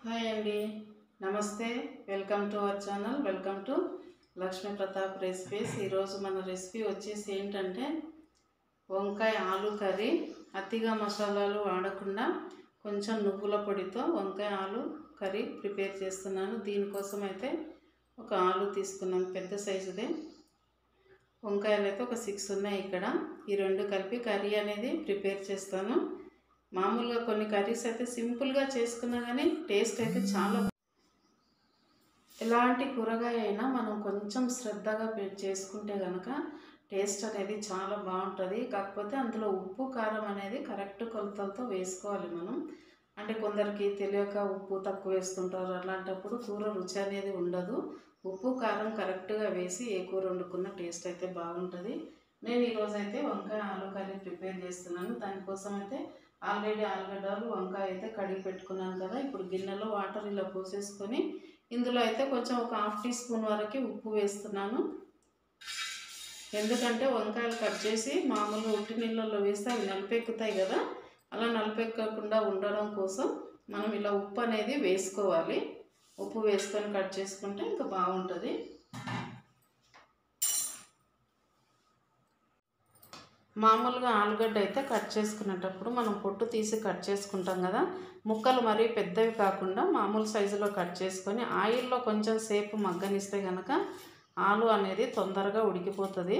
Hi అండి, నమస్తే. Welcome to our channel. Welcome to Lakshmi Pratap recipes. ఈరోజు మన రెసిపీ వచ్చేసి ఏంటంటే వంకాయ ఆలు కర్రీ. అతిగా మసాలాలు వాడకుండా కొంచెం నువ్వుల పొడితో వంకాయ ఆలు కర్రీ ప్రిపేర్ చేస్తున్నాను. దీనికోసం అయితే ఒక ఆలు తీసుకున్నాను, పెద్ద సైజుదే. వంకాయలు అయితే ఒక 6 ఉన్నాయి ఇక్కడ. ఈ రెండు కలిపి కర్రీ అనేది ప్రిపేర్ చేస్తాను. మామూలుగా కొన్ని కర్రీస్ అయితే సింపుల్గా చేసుకున్నా కానీ టేస్ట్ అయితే చాలా, ఎలాంటి కూరగాయ అయినా మనం కొంచెం శ్రద్ధగా చేసుకుంటే కనుక టేస్ట్ అనేది చాలా బాగుంటుంది. కాకపోతే అందులో ఉప్పు కారం అనేది కరెక్ట్ కొలతలతో వేసుకోవాలి మనం. అంటే కొందరికి తెలియక ఉప్పు తక్కువ వేస్తుంటారు, అలాంటప్పుడు కూర రుచి అనేది ఉండదు. ఉప్పు కారం కరెక్ట్గా వేసి ఏ కూర వండుకున్న టేస్ట్ అయితే బాగుంటుంది. నేను ఈరోజైతే వంకాయ ఆలు కర్రీ ప్రిపేర్ చేస్తున్నాను. దానికోసం అయితే ఆల్రెడీ ఆలుగడ్డలు వంకాయ అయితే కడిగి పెట్టుకున్నాను కదా. ఇప్పుడు గిన్నెలో వాటర్ ఇలా పోసేసుకొని ఇందులో అయితే కొంచెం ఒక 1/2 టీ స్పూన్ వరకు ఉప్పు వేస్తున్నాను. ఎందుకంటే వంకాయలు కట్ చేసి మామూలుగా ఉట్టి నీళ్ళల్లో వేస్తే అవి నలిపెక్కుతాయి కదా. అలా నలిపెక్కకుండా ఉండడం కోసం మనం ఇలా ఉప్పు అనేది వేసుకోవాలి. ఉప్పు వేసుకొని కట్ చేసుకుంటే ఇంకా బాగుంటుంది. మామూలుగా ఆలుగడ్డ అయితే కట్ చేసుకునేటప్పుడు మనం పొట్టు తీసి కట్ చేసుకుంటాం కదా. ముక్కలు మరీ పెద్దవి కాకుండా మామూలు సైజులో కట్ చేసుకొని ఆయిల్లో కొంచెం సేపు మగ్గనిస్తే కనుక ఆలు అనేది తొందరగా ఉడికిపోతుంది.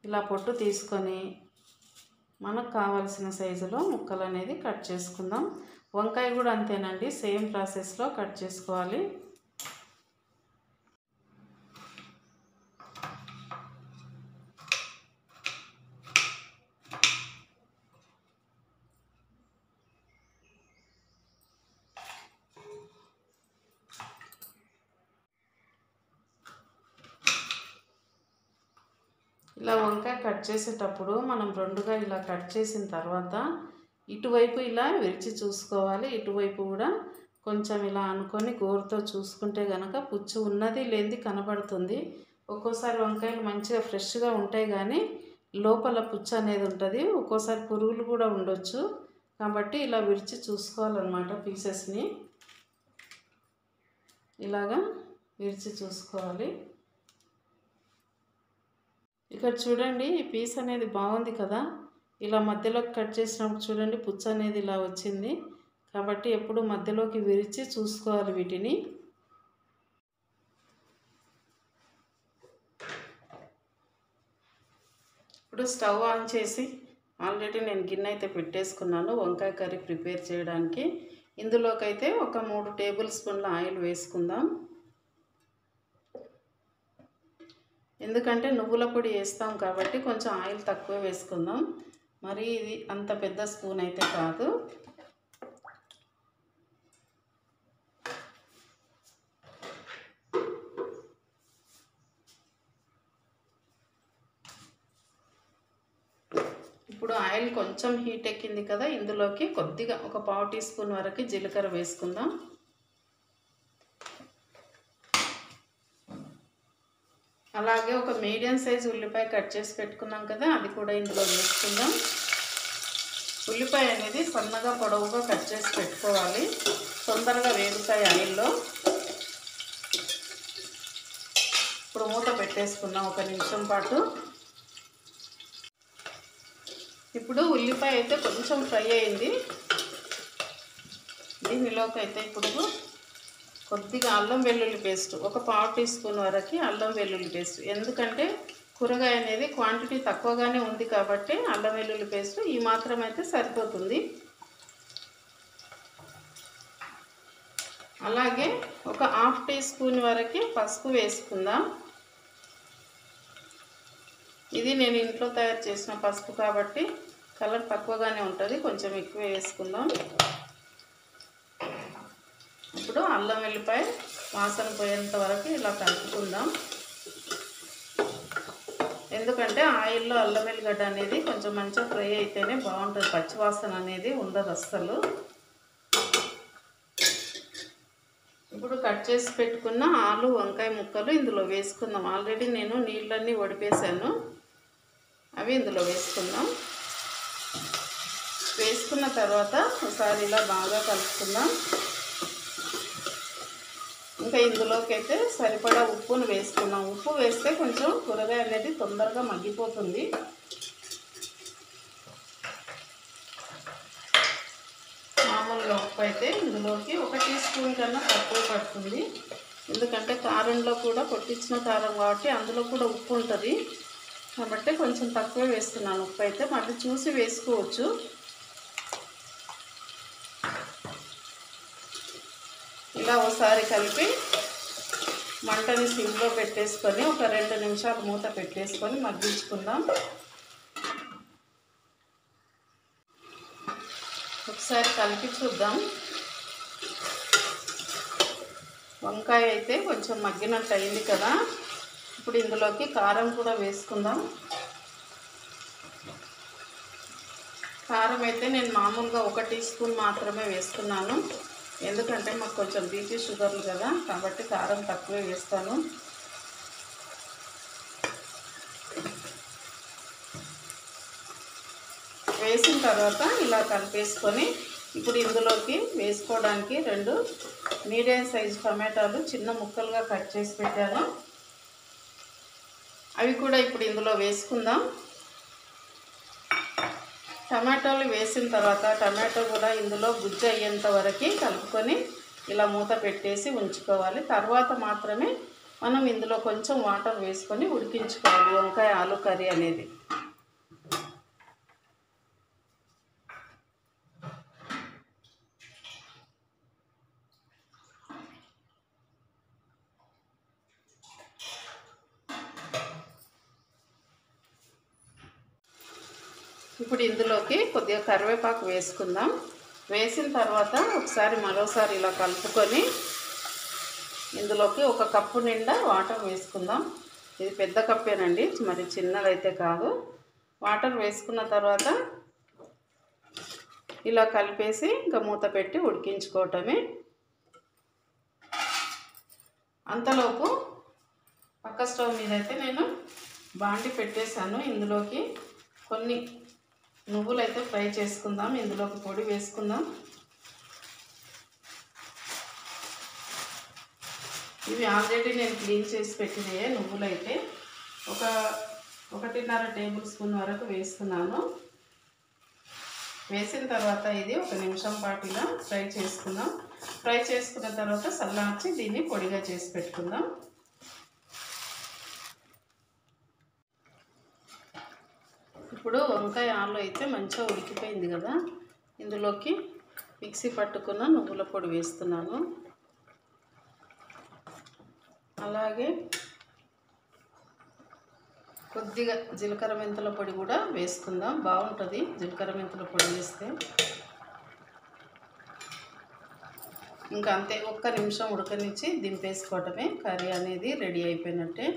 ఇలా పొట్టు తీసుకొని మనకు కావాల్సిన సైజులో ముక్కలు అనేది కట్ చేసుకుందాం. వంకాయ కూడా అంతేనండి, సేమ్ ప్రాసెస్లో కట్ చేసుకోవాలి. ఇలా వంకాయ కట్ చేసేటప్పుడు మనం రెండుగా ఇలా కట్ చేసిన తర్వాత ఇటువైపు ఇలా విరిచి చూసుకోవాలి. ఇటువైపు కూడా కొంచెం ఇలా అనుకొని గోరుతో చూసుకుంటే కనుక పుచ్చు ఉన్నది లేనిది కనబడుతుంది. ఒక్కోసారి వంకాయలు మంచిగా ఫ్రెష్గా ఉంటాయి కానీ లోపల పుచ్చు అనేది ఉంటుంది. ఒక్కోసారి పురుగులు కూడా ఉండొచ్చు. కాబట్టి ఇలా విరిచి చూసుకోవాలన్నమాట. పీసెస్ని ఇలాగా విరిచి చూసుకోవాలి. ఇక్కడ చూడండి, ఈ పీస్ అనేది బాగుంది కదా. ఇలా మధ్యలోకి కట్ చేసినప్పుడు చూడండి పుచ్చు అనేది ఇలా వచ్చింది. కాబట్టి ఎప్పుడు మధ్యలోకి విరిచి చూసుకోవాలి వీటిని. ఇప్పుడు స్టవ్ ఆన్ చేసి ఆల్రెడీ నేను గిన్నె అయితే పెట్టేసుకున్నాను వంకాయ కర్రీ ప్రిపేర్ చేయడానికి. ఇందులోకైతే ఒక 3 టేబుల్ స్పూన్ల ఆయిల్ వేసుకుందాం. ఎందుకంటే నువ్వుల పొడి వేస్తాం కాబట్టి కొంచెం ఆయిల్ తక్కువ వేసుకుందాం. మరి ఇది అంత పెద్ద స్పూన్ అయితే కాదు. ఇప్పుడు ఆయిల్ కొంచెం హీట్ ఎక్కింది కదా. ఇందులోకి కొద్దిగా ఒక 1/4 టీ స్పూన్ వరకు జీలకర్ర వేసుకుందాం. అలాగే ఒక మీడియం సైజ్ ఉల్లిపాయ కట్ చేసి పెట్టుకున్నాం కదా, అది కూడా ఇందులో వేసుకుందాం. ఉల్లిపాయ అనేది సన్నగా పొడవుగా కట్ చేసి పెట్టుకోవాలి, తొందరగా వేగుతాయి ఆయిల్లో. ఇప్పుడు మూత పెట్టేసుకుందాం 1 నిమిషం పాటు. ఇప్పుడు ఉల్లిపాయ అయితే కొంచెం ఫ్రై అయింది. దీనిలోకి అయితే ఇప్పుడు కొద్దిగా అల్లం వెల్లుల్లి పేస్ట్, ఒక 1/4 టీ స్పూన్ వరకు అల్లం వెల్లుల్లి పేస్ట్. ఎందుకంటే కూరగాయ అనేది క్వాంటిటీ తక్కువగానే ఉంది కాబట్టి అల్లం వెల్లుల్లి పేస్ట్ ఈ మాత్రం అయితే సరిపోతుంది. అలాగే ఒక 1/2 టీ స్పూన్ వరకు పసుపు వేసుకుందాం. ఇది నేను ఇంట్లో తయారు చేసిన పసుపు కాబట్టి కలర్ తక్కువగానే ఉంటుంది, కొంచెం ఎక్కువ వేసుకుందాం. ఇప్పుడు అల్లం వెల్లిపాయ వాసన పోయేంత వరకు ఇలా కలుపుకుందాం. ఎందుకంటే ఆయిల్లో అల్లం వెల్లిగడ్డ అనేది కొంచెం మంచిగా ఫ్రై అయితేనే బాగుంటుంది, పచ్చివాసన అనేది ఉండదు అస్సలు. ఇప్పుడు కట్ చేసి పెట్టుకున్న ఆలు వంకాయ ముక్కలు ఇందులో వేసుకుందాం. ఆల్రెడీ నేను నీళ్ళన్నీ వడిపేసాను, అవి ఇందులో వేసుకుందాం. వేసి వేసుకున్న తర్వాత ఒకసారి ఇలా బాగా కలుపుకుందాం. ఇంకా ఇందులోకి అయితే సరిపడా ఉప్పును వేసుకున్నాం. ఉప్పు వేస్తే కొంచెం కూరగాయ అనేది తొందరగా మగ్గిపోతుంది. మామూలుగా ఉప్పు అయితే ఇందులోకి 1 టీ స్పూన్ కన్నా తక్కువ పడుతుంది. ఎందుకంటే కారంలో కూడా కొట్టించిన కారం కాబట్టి అందులో కూడా ఉప్పు ఉంటుంది. కాబట్టి కొంచెం తక్కువే వేస్తున్నాను ఉప్పు అయితే. మళ్ళీ చూసి వేసుకోవచ్చు. ఇలా ఒకసారి కలిపి మంటని సిమ్లో పెట్టేసుకొని ఒక 2 నిమిషాలు మూత పెట్టేసుకొని మగ్గించుకుందాం. ఒకసారి కలిపి చూద్దాం. వంకాయ అయితే కొంచెం మగ్గినట్టు అయింది కదా. ఇప్పుడు ఇందులోకి కారం కూడా వేసుకుందాం. కారం అయితే నేను మామూలుగా 1 టీ స్పూన్ మాత్రమే వేస్తున్నాను. ఎందుకంటే మాకు కొంచెం బీపీ షుగర్లు కదా, కాబట్టి కారం తక్కువే వేస్తాను. వేసిన తర్వాత ఇలా కలిపేసుకొని ఇప్పుడు ఇందులోకి వేసుకోవడానికి 2 మీడియం సైజు టమాటాలు చిన్న ముక్కలుగా కట్ చేసి పెట్టాను. అవి కూడా ఇప్పుడు ఇందులో వేసుకుందాం. టమాటాలు వేసిన తర్వాత టమాటో కూడా ఇందులో గుజ్జు అయ్యేంత వరకు కలుపుకొని ఇలా మూత పెట్టేసి ఉంచుకోవాలి. తర్వాత మాత్రమే మనం ఇందులో కొంచెం వాటర్ వేసుకొని ఉడికించుకోవాలి వంకాయ ఆలు కర్రీ అనేది. ఇప్పుడు ఇందులోకి కొద్దిగా కరివేపాకు వేసుకుందాం. వేసిన తర్వాత ఒకసారి మరోసారి ఇలా కలుపుకొని ఇందులోకి 1 కప్పు నిండా వాటర్ వేసుకుందాం. ఇది పెద్ద కప్పేనండి, మరి చిన్నదైతే కాదు. వాటర్ వేసుకున్న తర్వాత ఇలా కలిపేసి ఇంకా మూత పెట్టి ఉడికించుకోవటమే. అంతలోపు పక్క స్టవ్ మీద అయితే నేను బాండి పెట్టేశాను. ఇందులోకి కొన్ని నువ్వులు అయితే ఫ్రై చేసుకుందాం. ఇందులోకి పొడి వేసుకుందాం. ఇవి ఆల్రెడీ నేను క్లీన్ చేసి పెట్టినాయే నువ్వులు అయితే 1.5 టేబుల్ స్పూన్ వరకు వేస్తున్నాను. వేసిన తర్వాత ఇది 1 నిమిషం పాటు ఇలా ఫ్రై చేసుకుందాం. ఫ్రై చేసుకున్న తర్వాత చల్లార్చి దీన్ని పొడిగా చేసి పెట్టుకుందాం. ఇప్పుడు వంకాయ ఆలు అయితే మంచిగా ఉడికిపోయింది కదా. ఇందులోకి మిక్సీ పట్టుకున్న నువ్వుల పొడి వేస్తున్నాను. అలాగే కొద్దిగా జీలకర్ర మెంతుల పొడి కూడా వేసుకుందాం. బాగుంటుంది జీలకర్ర మెంతుల పొడి వేస్తే. ఇంకా అంతే, 1 నిమిషం ఉడకనిచ్చి దింపేసుకోవటమే. కర్రీ అనేది రెడీ అయిపోయినట్టే.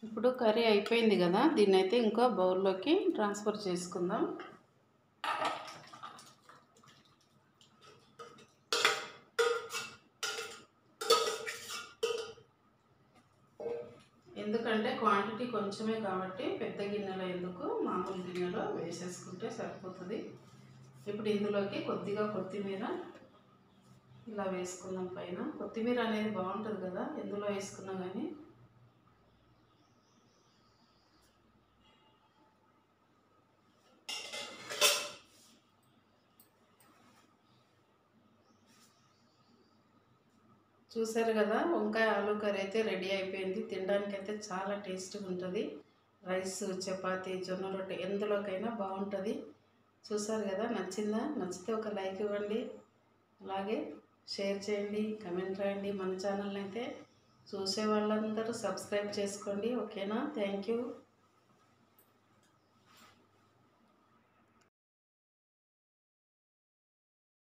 ఇప్పుడు కర్రీ అయిపోయింది కదా. దీన్ని అయితే ఇంకో బౌల్లోకి ట్రాన్స్ఫర్ చేసుకుందాం. ఎందుకంటే క్వాంటిటీ కొంచెమే కాబట్టి పెద్ద గిన్నెలో ఎందుకు, మామూలు గిన్నెలో వేసేసుకుంటే సరిపోతుంది. ఇప్పుడు ఇందులోకి కొద్దిగా కొత్తిమీర ఇలా వేసుకుందాం. పైన కొత్తిమీర అనేది బాగుంటుంది కదా ఎందులో వేసుకున్నా కానీ. చూసారు కదా, వంకాయ ఆలు కర్రీ అయితే రెడీ అయిపోయింది. తినడానికి అయితే చాలా టేస్ట్గా ఉంటుంది. రైస్, చపాతీ, జొన్న రొట్టె ఎందులోకైనా బాగుంటుంది. చూసారు కదా, నచ్చిందా? నచ్చితే ఒక లైక్ ఇవ్వండి. అలాగే షేర్ చేయండి, కమెంట్ రాయండి. మన ఛానల్ని అయితే చూసే వాళ్ళందరూ సబ్స్క్రైబ్ చేసుకోండి. ఓకేనా? Thank you.